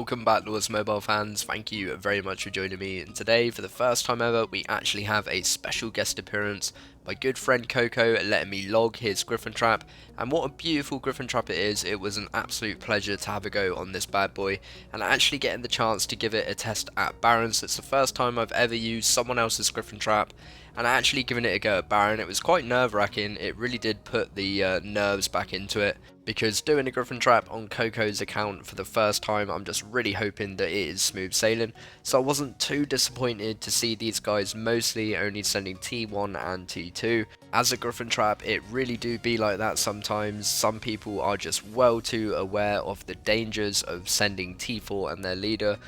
Welcome back, Lords Mobile fans. Thank you very much for joining me. And today, for the first time ever, we actually have a special guest appearance. My good friend Coco letting me log his Griffin trap, and what a beautiful Griffin trap it is. It was an absolute pleasure to have a go on this bad boy, and actually getting the chance to give it a test at Barons. It's the first time I've ever used someone else's Griffin trap, and actually giving it a go at Baron. It was quite nerve-wracking. It really did put the nerves back into it, because doing a Griffin trap on Coco's account for the first time, I'm just really hoping that it is smooth sailing. So I wasn't too disappointed to see these guys mostly only sending T1 and T2. As a Griffin trap, it really do be like that sometimes. Some people are just well too aware of the dangers of sending T4 and their leader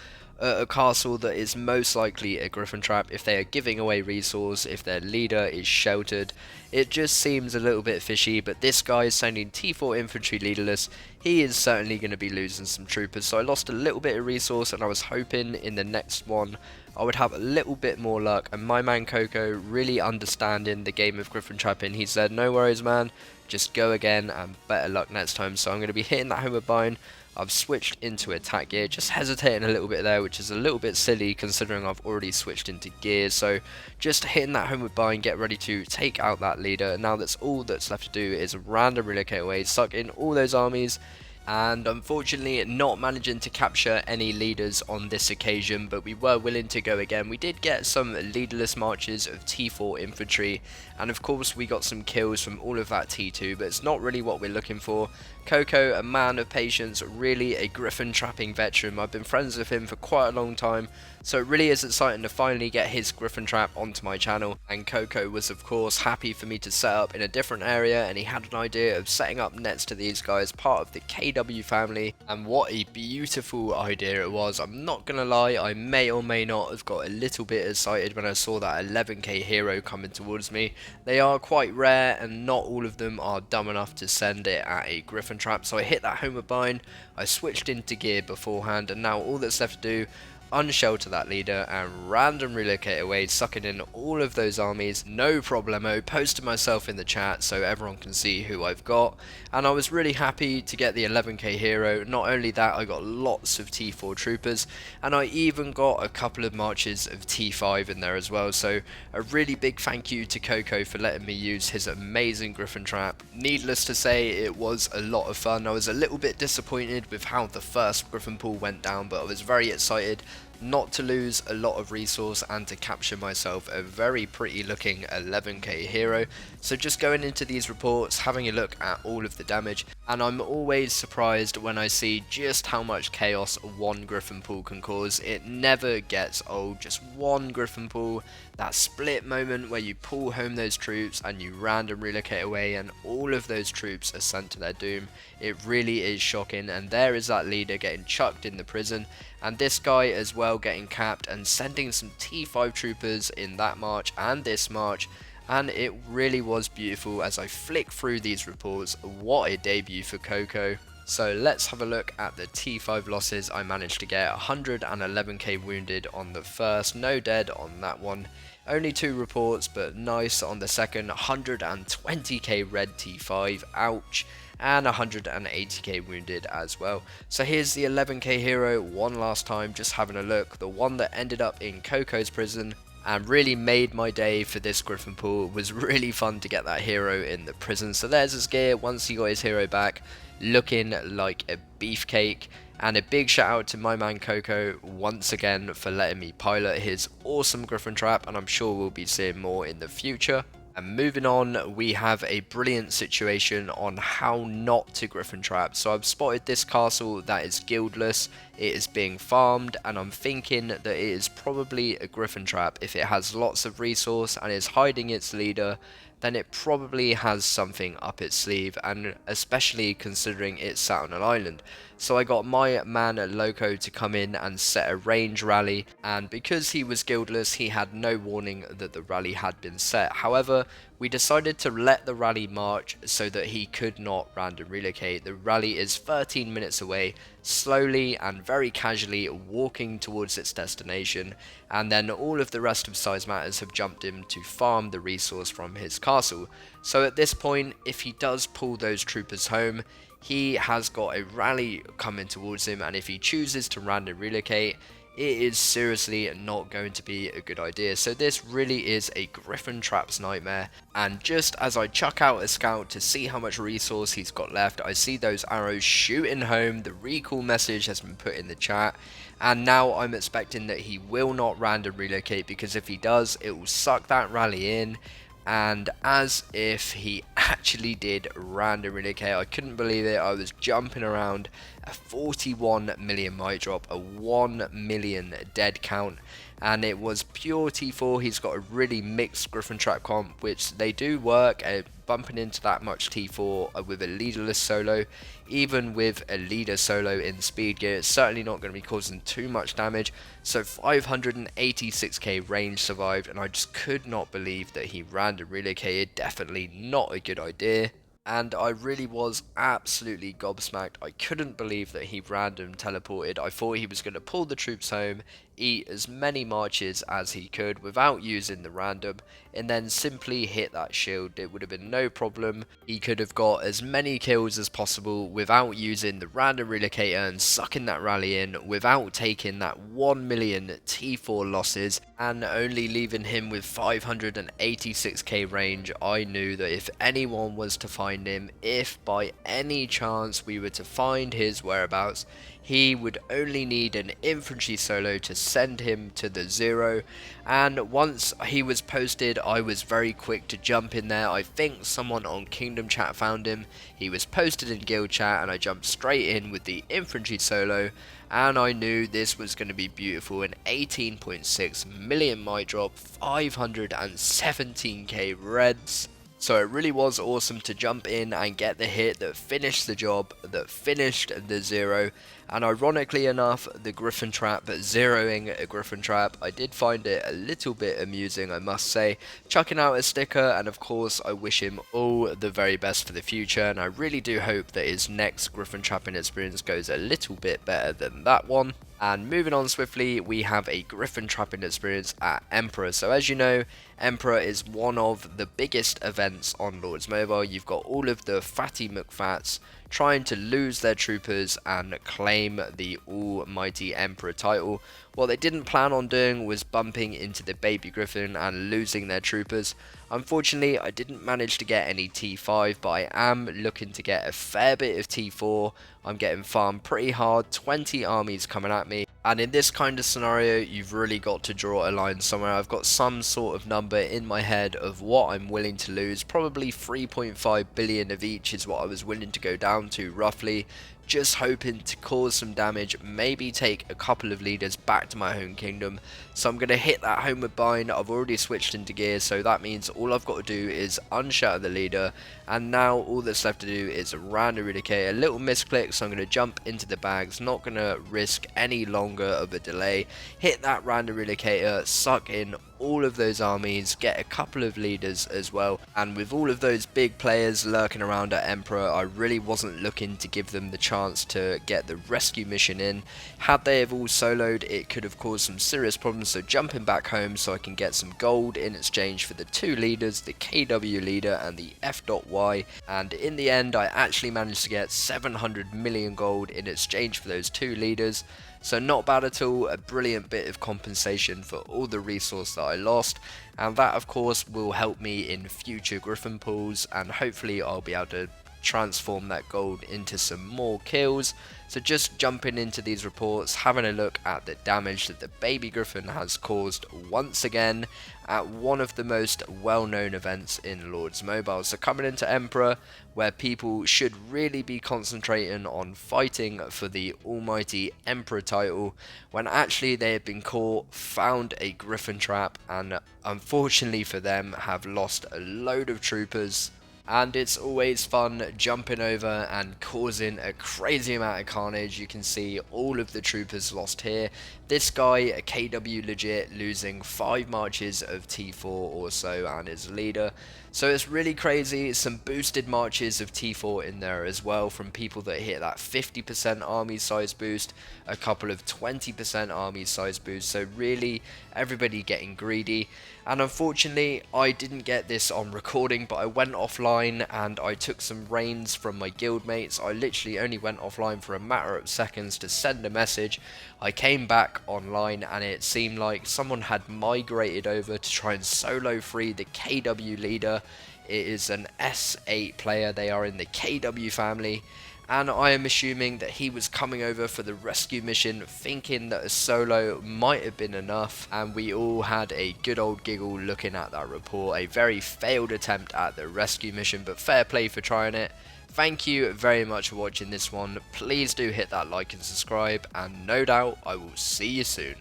a castle that is most likely a Griffin trap. If they are giving away resource, if their leader is sheltered, it just seems a little bit fishy. But this guy is sending T4 infantry leaderless. He is certainly going to be losing some troopers, so I lost a little bit of resource, and I was hoping in the next one I would have a little bit more luck. And my man Coco, really understanding the game of Griffin trapping, he said, no worries man, just go again and better luck next time. So I'm going to be hitting that homeward bind. I've switched into attack gear, just hesitating a little bit there, which is a little bit silly considering I've already switched into gear. So just hitting that homeward bind, get ready to take out that leader. Now that's all that's left to do is random relocate away, suck in all those armies, and unfortunately not managing to capture any leaders on this occasion, but we were willing to go again. We did get some leaderless marches of T4 infantry, and of course we got some kills from all of that T2, but it's not really what we're looking for. Coco, a man of patience, really a Griffin trapping veteran. I've been friends with him for quite a long time, so it really is exciting to finally get his Griffin trap onto my channel. And Coco was of course happy for me to set up in a different area, and he had an idea of setting up next to these guys, part of the KW family, and what a beautiful idea it was. I'm not gonna lie, I may or may not have got a little bit excited when I saw that 11k hero coming towards me. They are quite rare, and not all of them are dumb enough to send it at a Griffin trap, so I hit that homeward bind, I switched into gear beforehand, and now all that's left to do, unshelter that leader and random relocate away, sucking in all of those armies, no problemo. Posted myself in the chat so everyone can see who I've got, and I was really happy to get the 11k hero. Not only that, I got lots of T4 troopers, and I even got a couple of marches of T5 in there as well. So a really big thank you to Coco for letting me use his amazing Griffin trap. Needless to say, it was a lot of fun. I was a little bit disappointed with how the first Griffin pool went down, but I was very excited not to lose a lot of resource and to capture myself a very pretty looking 11k hero. So just going into these reports, having a look at all of the damage, and I'm always surprised when I see just how much chaos one Griffin pool can cause. It never gets old. Just one Griffin pool, that split moment where you pull home those troops and you random relocate away and all of those troops are sent to their doom. It really is shocking, and there is that leader getting chucked in the prison, and this guy as well getting capped and sending some T5 troopers in that march and this march. And it really was beautiful as I flick through these reports. What a debut for Coco. So let's have a look at the T5 losses. I managed to get 111k wounded on the first, no dead on that one. Only 2 reports, but nice on the second. 120k red T5, ouch. And 180k wounded as well. So here's the 11k hero one last time, just having a look. The one that ended up in Coco's prison and really made my day for this Griffin pool. It was really fun to get that hero in the prison. So there's his gear once he got his hero back, looking like a beefcake. And a big shout out to my man Coco once again for letting me pilot his awesome Griffin trap, and I'm sure we'll be seeing more in the future. And moving on, we have a brilliant situation on how not to Griffin trap. So I've spotted this castle that is guildless, it is being farmed, and I'm thinking that it is probably a Griffin trap. If it has lots of resource and is hiding its leader, then it probably has something up its sleeve, and especially considering it's sat on an island. So I got my man Loco to come in and set a range rally, and because he was guildless, he had no warning that the rally had been set. However, we decided to let the rally march so that he could not random relocate. The rally is 13 minutes away, slowly and very casually walking towards its destination, and then all of the rest of Size Matters have jumped him to farm the resource from his castle. So at this point, if he does pull those troopers home, he has got a rally coming towards him, and if he chooses to random relocate, it is seriously not going to be a good idea. So this really is a Griffin Trap's nightmare, and just as I chuck out a scout to see how much resource he's got left, I see those arrows shooting home, the recall message has been put in the chat, and now I'm expecting that he will not random relocate, because if he does, it will suck that rally in. And as if he actually did random relocate, I couldn't believe it. I was jumping around a 41 million mic drop, a 1 million dead count, and it was pure T4. He's got a really mixed Griffin Trap comp, which they do work, bumping into that much T4 with a leaderless solo. Even with a leader solo in speed gear, it's certainly not going to be causing too much damage. So 586k range survived, and I just could not believe that he random relocated. Definitely not a good idea. And I really was absolutely gobsmacked. I couldn't believe that he random teleported. I thought he was going to pull the troops home, eat as many marches as he could without using the random, and then simply hit that shield. It would have been no problem. He could have got as many kills as possible without using the random relocator and sucking that rally in, without taking that 1 million T4 losses and only leaving him with 586k range. I knew that if anyone was to find him, if by any chance we were to find his whereabouts, he would only need an infantry solo to send him to the 0, and once he was posted, I was very quick to jump in there. I think someone on Kingdom chat found him. He was posted in guild chat, and I jumped straight in with the infantry solo, and I knew this was going to be beautiful. An 18.6 million mic drop, 517k reds. So it really was awesome to jump in and get the hit that finished the job, that finished the 0. And ironically enough, the Griffin Trap, zeroing a Griffin Trap, I did find it a little bit amusing, I must say. Chucking out a sticker, and of course I wish him all the very best for the future, and I really do hope that his next Griffin Trapping experience goes a little bit better than that one. And moving on swiftly, we have a Griffin Trapping experience at Emperor. So as you know, Emperor is one of the biggest events on Lords Mobile. You've got all of the fatty McFats trying to lose their troopers and claim the almighty Emperor title. What they didn't plan on doing was bumping into the baby Griffin and losing their troopers. Unfortunately, I didn't manage to get any T5, but I am looking to get a fair bit of T4. I'm getting farmed pretty hard, 20 armies coming at me, and in this kind of scenario, you've really got to draw a line somewhere. I've got some sort of number in my head of what I'm willing to lose. Probably 3.5 billion of each is what I was willing to go down to, roughly. Just hoping to cause some damage, maybe take a couple of leaders back to my home kingdom. So I'm going to hit that homeward bind. I've already switched into gear, so that means all I've got to do is unshatter the leader, and now all that's left to do is random relocate. A little misclick, so I'm going to jump into the bags, not going to risk any longer of a delay. Hit that random relocator, suck in all of those armies, get a couple of leaders as well, and with all of those big players lurking around at Emperor, I really wasn't looking to give them the chance to get the rescue mission in. Had they have all soloed, it could have caused some serious problems, so jumping back home so I can get some gold in exchange for the two leaders, the KW leader and the F.Y, and in the end I actually managed to get 700 million gold in exchange for those two leaders. So not bad at all, a brilliant bit of compensation for all the resource that I lost, and that of course will help me in future Griffin pools, and hopefully I'll be able to transform that gold into some more kills. So just jumping into these reports, having a look at the damage that the baby Griffin has caused once again at one of the most well-known events in Lords Mobile. So coming into Emperor, where people should really be concentrating on fighting for the almighty Emperor title, when actually they have been caught, found a Griffin Trap, and unfortunately for them have lost a load of troopers. And it's always fun jumping over and causing a crazy amount of carnage. You can see all of the troopers lost here. This guy, a KW legit, losing 5 marches of T4 or so and his leader. So it's really crazy. Some boosted marches of T4 in there as well from people that hit that 50% army size boost, a couple of 20% army size boosts. So really everybody getting greedy. And unfortunately I didn't get this on recording, but I went offline and I took some reins from my guildmates. I literally only went offline for a matter of seconds to send a message. I came back online and it seemed like someone had migrated over to try and solo free the KW leader. It is an S8 player, they are in the KW family, and I am assuming that he was coming over for the rescue mission thinking that a solo might have been enough, and we all had a good old giggle looking at that report. A very failed attempt at the rescue mission, but fair play for trying it. Thank you very much for watching this one. Please do hit that like and subscribe, and no doubt I will see you soon.